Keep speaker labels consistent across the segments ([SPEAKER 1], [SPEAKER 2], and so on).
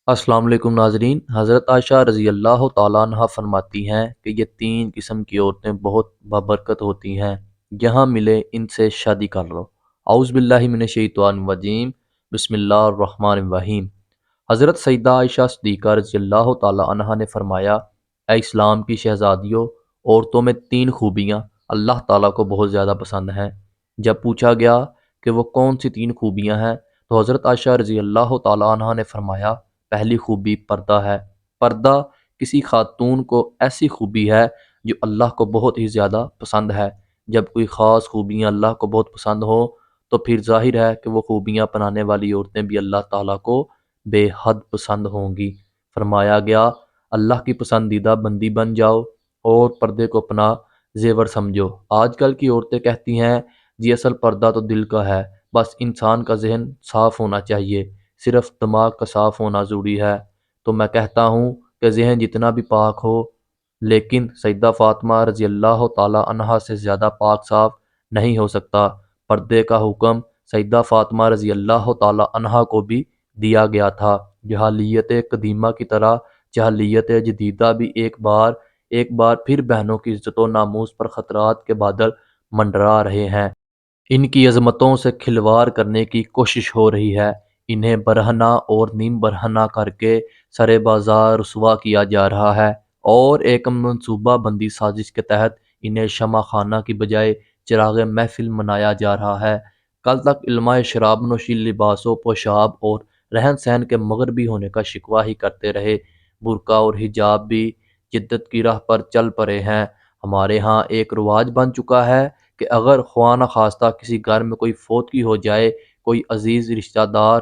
[SPEAKER 1] السلام علیکم ناظرین، حضرت عائشہ رضی اللہ تعالیٰ عنہ فرماتی ہیں کہ یہ تین قسم کی عورتیں بہت بابرکت ہوتی ہیں، جہاں ملے ان سے شادی کر لو۔ اعوذ باللہ من الشیطان الرجیم، بسم اللہ الرحمن الرحیم۔ حضرت سیدہ عائشہ صدیقہ رضی اللہ تعالیٰ عنہ نے فرمایا، اے اسلام کی شہزادیوں، عورتوں میں تین خوبیاں اللہ تعالیٰ کو بہت زیادہ پسند ہیں۔ جب پوچھا گیا کہ وہ کون سی تین خوبیاں ہیں تو حضرت عائشہ رضی اللہ تعالیٰ عنہ نے فرمایا، پہلی خوبی پردہ ہے۔ پردہ کسی خاتون کو ایسی خوبی ہے جو اللہ کو بہت ہی زیادہ پسند ہے۔ جب کوئی خاص خوبیاں اللہ کو بہت پسند ہوں تو پھر ظاہر ہے کہ وہ خوبیاں اپنانے والی عورتیں بھی اللہ تعالیٰ کو بے حد پسند ہوں گی۔ فرمایا گیا، اللہ کی پسندیدہ بندی بن جاؤ اور پردے کو اپنا زیور سمجھو۔ آج کل کی عورتیں کہتی ہیں جی اصل پردہ تو دل کا ہے، بس انسان کا ذہن صاف ہونا چاہیے، صرف دماغ کا صاف ہونا ضروری ہے۔ تو میں کہتا ہوں کہ ذہن جتنا بھی پاک ہو لیکن سیدہ فاطمہ رضی اللہ تعالی عنہا سے زیادہ پاک صاف نہیں ہو سکتا۔ پردے کا حکم سیدہ فاطمہ رضی اللہ تعالی عنہا کو بھی دیا گیا تھا۔ جہالیت قدیمہ کی طرح جہالیت جدیدہ بھی ایک بار پھر بہنوں کی عزت و ناموس پر خطرات کے بادل منڈرا رہے ہیں۔ ان کی عظمتوں سے کھلواڑ کرنے کی کوشش ہو رہی ہے۔ انہیں برہنہ اور نیم برہنہ کر کے سرے بازار رسوا کیا جا رہا ہے اور ایک منصوبہ بندی سازش کے تحت انہیں شمع خانہ کی بجائے چراغ محفل منایا جا رہا ہے۔ کل تک علماء شراب نوشی لباس و پوشاب اور رہن سہن کے مغربی ہونے کا شکوہ ہی کرتے رہے۔ برقع اور حجاب بھی جدت کی راہ پر چل پڑے ہیں۔ ہمارے ہاں ایک رواج بن چکا ہے کہ اگر خواہ نخواستہ کسی گھر میں کوئی فوتگی ہو جائے، کوئی عزیز رشتہ دار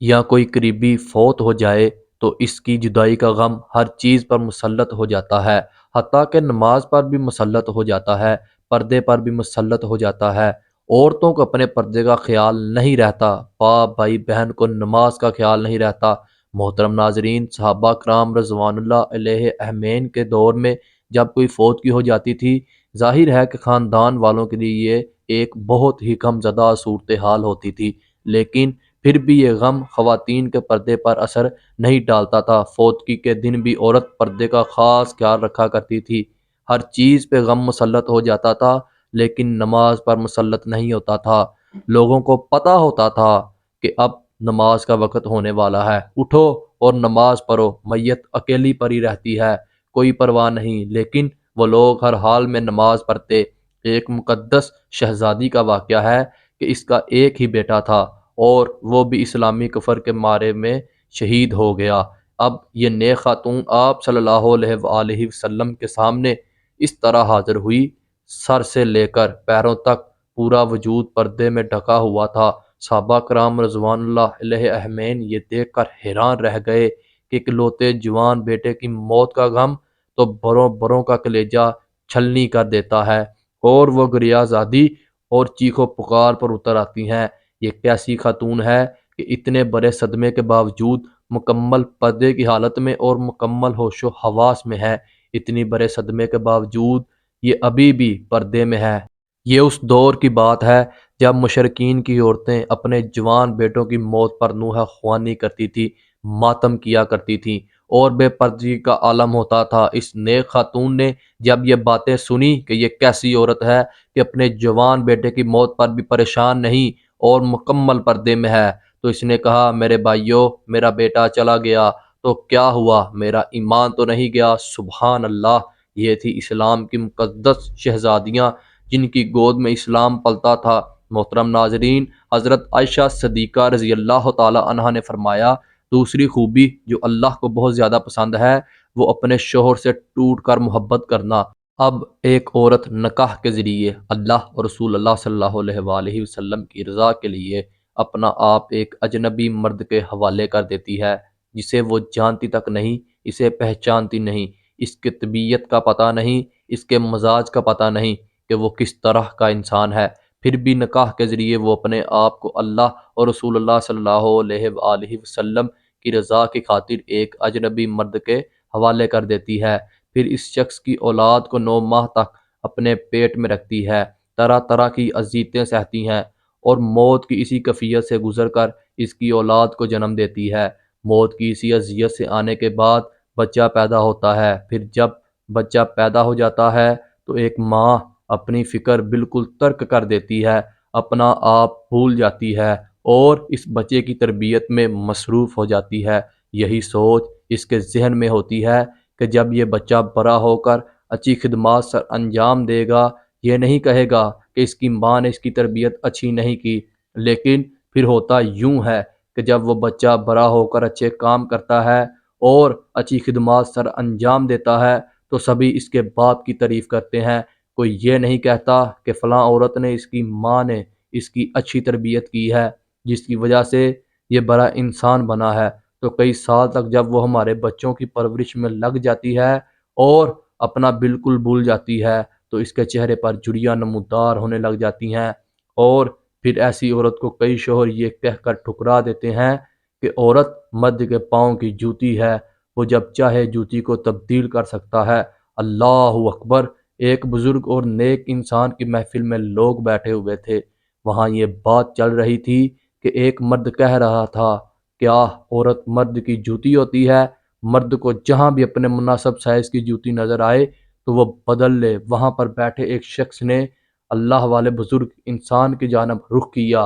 [SPEAKER 1] یا کوئی قریبی فوت ہو جائے تو اس کی جدائی کا غم ہر چیز پر مسلط ہو جاتا ہے، حتیٰ کہ نماز پر بھی مسلط ہو جاتا ہے، پردے پر بھی مسلط ہو جاتا ہے۔ عورتوں کو اپنے پردے کا خیال نہیں رہتا، باپ بھائی بہن کو نماز کا خیال نہیں رہتا۔ محترم ناظرین، صحابہ کرام رضوان اللہ علیہ اجمعین کے دور میں جب کوئی فوتگی ہو جاتی تھی، ظاہر ہے کہ خاندان والوں کے لیے یہ ایک بہت ہی غم زدہ صورتحال ہوتی تھی، لیکن پھر بھی یہ غم خواتین کے پردے پر اثر نہیں ڈالتا تھا۔ فوتگی کے دن بھی عورت پردے کا خاص خیال رکھا کرتی تھی۔ ہر چیز پہ غم مسلط ہو جاتا تھا لیکن نماز پر مسلط نہیں ہوتا تھا۔ لوگوں کو پتہ ہوتا تھا کہ اب نماز کا وقت ہونے والا ہے، اٹھو اور نماز پڑھو۔ میت اکیلی پڑی رہتی ہے، کوئی پرواہ نہیں، لیکن وہ لوگ ہر حال میں نماز پڑھتے۔ ایک مقدس شہزادی کا واقعہ ہے کہ اس کا ایک ہی بیٹا تھا اور وہ بھی اسلامی کفر کے مارے میں شہید ہو گیا۔ اب یہ نیک خاتون آپ صلی اللہ علیہ وآلہ وسلم کے سامنے اس طرح حاضر ہوئی، سر سے لے کر پیروں تک پورا وجود پردے میں ڈھکا ہوا تھا۔ صحابہ کرام رضوان اللہ علیہ اجمعین یہ دیکھ کر حیران رہ گئے کہ اکلوتے جوان بیٹے کی موت کا غم تو بروں بروں کا کلیجہ چھلنی کر دیتا ہے، اور وہ گریہ زادی اور چیخ و پکار پر اتر آتی ہیں۔ یہ کیسی خاتون ہے کہ اتنے بڑے صدمے کے باوجود مکمل پردے کی حالت میں اور مکمل ہوش و حواس میں ہے۔ اتنی بڑے صدمے کے باوجود یہ ابھی بھی پردے میں ہے۔ یہ اس دور کی بات ہے جب مشرکین کی عورتیں اپنے جوان بیٹوں کی موت پر نوحہ خوانی کرتی تھی، ماتم کیا کرتی تھیں اور بے پردگی کا عالم ہوتا تھا۔ اس نیک خاتون نے جب یہ باتیں سنی کہ یہ کیسی عورت ہے کہ اپنے جوان بیٹے کی موت پر بھی پریشان نہیں اور مکمل پردے میں ہے، تو اس نے کہا، میرے بھائیوں، میرا بیٹا چلا گیا تو کیا ہوا، میرا ایمان تو نہیں گیا۔ سبحان اللہ! یہ تھی اسلام کی مقدس شہزادیاں جن کی گود میں اسلام پلتا تھا۔ محترم ناظرین، حضرت عائشہ صدیقہ رضی اللہ تعالی عنہا نے فرمایا، دوسری خوبی جو اللہ کو بہت زیادہ پسند ہے وہ اپنے شوہر سے ٹوٹ کر محبت کرنا۔ اب ایک عورت نکاح کے ذریعے اللہ اور رسول اللہ صلی اللہ علیہ وآلہ وسلم کی رضا کے لیے اپنا آپ ایک اجنبی مرد کے حوالے کر دیتی ہے جسے وہ جانتی تک نہیں، اسے پہچانتی نہیں، اس کی طبیعت کا پتہ نہیں، اس کے مزاج کا پتہ نہیں کہ وہ کس طرح کا انسان ہے۔ پھر بھی نکاح کے ذریعے وہ اپنے آپ کو اللہ اور رسول اللہ صلی اللہ علیہ وآلہ وسلم کی رضا کی خاطر ایک اجنبی مرد کے حوالے کر دیتی ہے۔ پھر اس شخص کی اولاد کو 9 ماہ تک اپنے پیٹ میں رکھتی ہے، طرح طرح کی اذیتیں سہتی ہیں اور موت کی اسی کیفیت سے گزر کر اس کی اولاد کو جنم دیتی ہے۔ موت کی اسی اذیت سے آنے کے بعد بچہ پیدا ہوتا ہے۔ پھر جب بچہ پیدا ہو جاتا ہے تو ایک ماں اپنی فکر بالکل ترک کر دیتی ہے، اپنا آپ بھول جاتی ہے اور اس بچے کی تربیت میں مصروف ہو جاتی ہے۔ یہی سوچ اس کے ذہن میں ہوتی ہے کہ جب یہ بچہ بڑا ہو کر اچھی خدمات سر انجام دے گا، یہ نہیں کہے گا کہ اس کی ماں نے اس کی تربیت اچھی نہیں کی۔ لیکن پھر ہوتا یوں ہے کہ جب وہ بچہ بڑا ہو کر اچھے کام کرتا ہے اور اچھی خدمات سر انجام دیتا ہے تو سبھی اس کے باپ کی تعریف کرتے ہیں۔ کوئی یہ نہیں کہتا کہ فلاں عورت نے، اس کی ماں نے اس کی اچھی تربیت کی ہے، جس کی وجہ سے یہ بڑا انسان بنا ہے۔ تو کئی سال تک جب وہ ہمارے بچوں کی پرورش میں لگ جاتی ہے اور اپنا بالکل بھول جاتی ہے تو اس کے چہرے پر جھریاں نمودار ہونے لگ جاتی ہیں، اور پھر ایسی عورت کو کئی شوہر یہ کہہ کر ٹھکرا دیتے ہیں کہ عورت مرد کے پاؤں کی جوتی ہے، وہ جب چاہے جوتی کو تبدیل کر سکتا ہے۔ اللہ اکبر! ایک بزرگ اور نیک انسان کی محفل میں لوگ بیٹھے ہوئے تھے۔ وہاں یہ بات چل رہی تھی کہ ایک مرد کہہ رہا تھا، کیا عورت مرد کی جوتی ہوتی ہے؟ مرد کو جہاں بھی اپنے مناسب سائز کی جوتی نظر آئے تو وہ بدل لے۔ وہاں پر بیٹھے ایک شخص نے اللہ والے بزرگ انسان کی جانب رخ کیا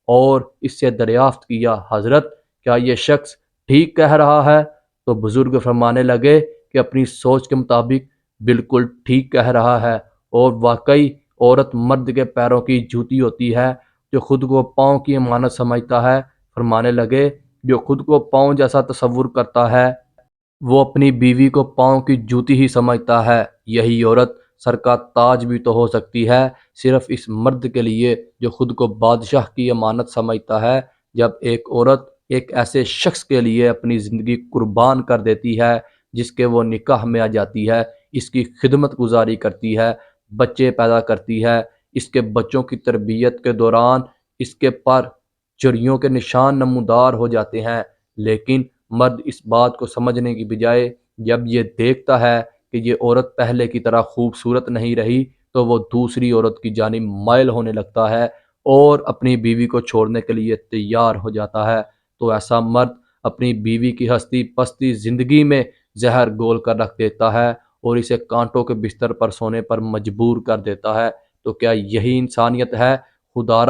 [SPEAKER 1] اور اس سے دریافت کیا، حضرت کیا یہ شخص ٹھیک کہہ رہا ہے؟ تو بزرگ فرمانے لگے کہ اپنی سوچ کے مطابق بالکل ٹھیک کہہ رہا ہے، اور واقعی عورت مرد کے پیروں کی جوتی ہوتی ہے۔ جو خود کو پاؤں کی امانت سمجھتا ہے، فرمانے لگے، جو خود کو پاؤں جیسا تصور کرتا ہے وہ اپنی بیوی کو پاؤں کی جوتی ہی سمجھتا ہے۔ یہی عورت سر کا تاج بھی تو ہو سکتی ہے، صرف اس مرد کے لیے جو خود کو بادشاہ کی امانت سمجھتا ہے۔ جب ایک عورت ایک ایسے شخص کے لیے اپنی زندگی قربان کر دیتی ہے جس کے وہ نکاح میں آ جاتی ہے، اس کی خدمت گزاری کرتی ہے، بچے پیدا کرتی ہے، اس کے بچوں کی تربیت کے دوران اس کے پر چڑیوں کے نشان نمودار ہو جاتے ہیں، لیکن مرد اس بات کو سمجھنے کی بجائے جب یہ دیکھتا ہے کہ یہ عورت پہلے کی طرح خوبصورت نہیں رہی تو وہ دوسری عورت کی جانب مائل ہونے لگتا ہے اور اپنی بیوی کو چھوڑنے کے لیے تیار ہو جاتا ہے۔ تو ایسا مرد اپنی بیوی کی ہستی پستی زندگی میں زہر گول کر رکھ دیتا ہے اور اسے کانٹوں کے بستر پر سونے پر مجبور کر دیتا ہے۔ تو کیا یہی انسانیت ہے؟ خدا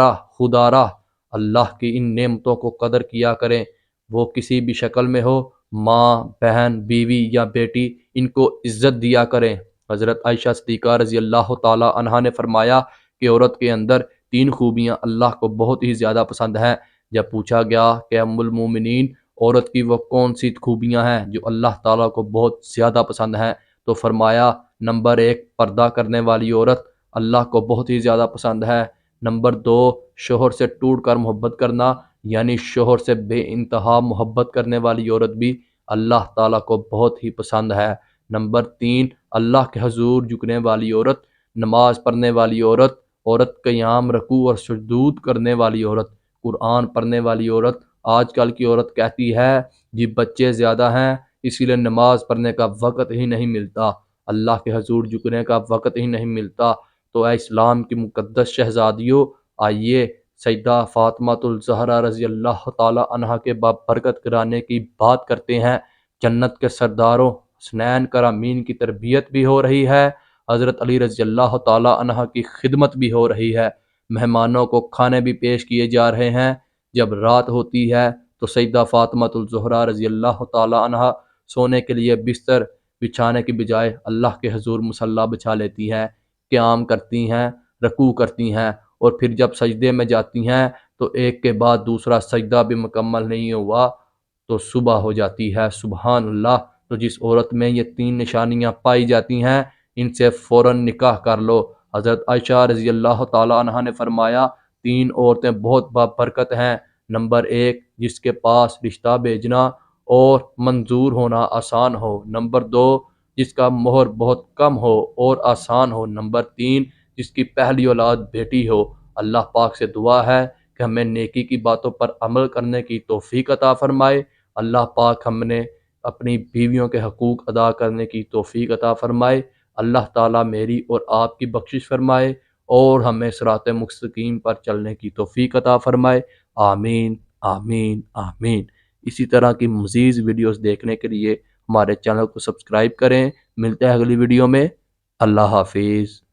[SPEAKER 1] را اللہ کی ان نعمتوں کو قدر کیا کریں، وہ کسی بھی شکل میں ہو، ماں، بہن، بیوی یا بیٹی، ان کو عزت دیا کریں۔ حضرت عائشہ صدیقہ رضی اللہ تعالی عنہا نے فرمایا کہ عورت کے اندر 3 خوبیاں اللہ کو بہت ہی زیادہ پسند ہیں۔ جب پوچھا گیا کہ ام المومنین، عورت کی وہ کون سی خوبیاں ہیں جو اللہ تعالیٰ کو بہت زیادہ پسند ہیں، تو فرمایا، نمبر 1 پردہ کرنے والی عورت اللہ کو بہت ہی زیادہ پسند ہے۔ نمبر 2 شوہر سے ٹوٹ کر محبت کرنا، یعنی شوہر سے بے انتہا محبت کرنے والی عورت بھی اللہ تعالیٰ کو بہت ہی پسند ہے۔ نمبر 3 اللہ کے حضور جھکنے والی عورت، نماز پڑھنے والی عورت، عورت قیام رکوع اور سجود کرنے والی عورت، قرآن پڑھنے والی عورت۔ آج کل کی عورت کہتی ہے جی بچے زیادہ ہیں اسی لیے نماز پڑھنے کا وقت ہی نہیں ملتا، اللہ کے حضور جھکنے کا وقت ہی نہیں ملتا۔ تو اے اسلام کی مقدس شہزادیوں، آئیے سیدہ فاطمہ الزہرا رضی اللہ تعالی عنہا کے بابرکت گھرانے کی بات کرتے ہیں۔ جنت کے سرداروں حسنین کرامین کی تربیت بھی ہو رہی ہے، حضرت علی رضی اللہ تعالی عنہ کی خدمت بھی ہو رہی ہے، مہمانوں کو کھانے بھی پیش کیے جا رہے ہیں۔ جب رات ہوتی ہے تو سیدہ فاطمہ الزہرا رضی اللہ تعالی عنہا سونے کے لیے بستر بچھانے کی بجائے اللہ کے حضور مصلی بچھا لیتی ہیں، قیام کرتی ہیں، رکوع کرتی ہیں، اور پھر جب سجدے میں جاتی ہیں تو ایک کے بعد دوسرا سجدہ بھی مکمل نہیں ہوا تو صبح ہو جاتی ہے۔ سبحان اللہ! تو جس عورت میں یہ 3 نشانیاں پائی جاتی ہیں ان سے فوراً نکاح کر لو۔ حضرت عائشہ رضی اللہ تعالی عنہا نے فرمایا 3 عورتیں بہت بابرکت ہیں۔ نمبر 1 جس کے پاس رشتہ بھیجنا اور منظور ہونا آسان ہو۔ نمبر 2 جس کا مہر بہت کم ہو اور آسان ہو۔ نمبر 3 جس کی پہلی اولاد بیٹی ہو۔ اللہ پاک سے دعا ہے کہ ہمیں نیکی کی باتوں پر عمل کرنے کی توفیق عطا فرمائے۔ اللہ پاک ہم نے اپنی بیویوں کے حقوق ادا کرنے کی توفیق عطا فرمائے۔ اللہ تعالیٰ میری اور آپ کی بخشش فرمائے اور ہمیں صراط مستقیم پر چلنے کی توفیق عطا فرمائے۔ آمین آمین آمین۔ اسی طرح کی مزید ویڈیوز دیکھنے کے لیے ہمارے چینل کو سبسکرائب کریں۔ ملتے ہیں اگلی ویڈیو میں۔ اللہ حافظ۔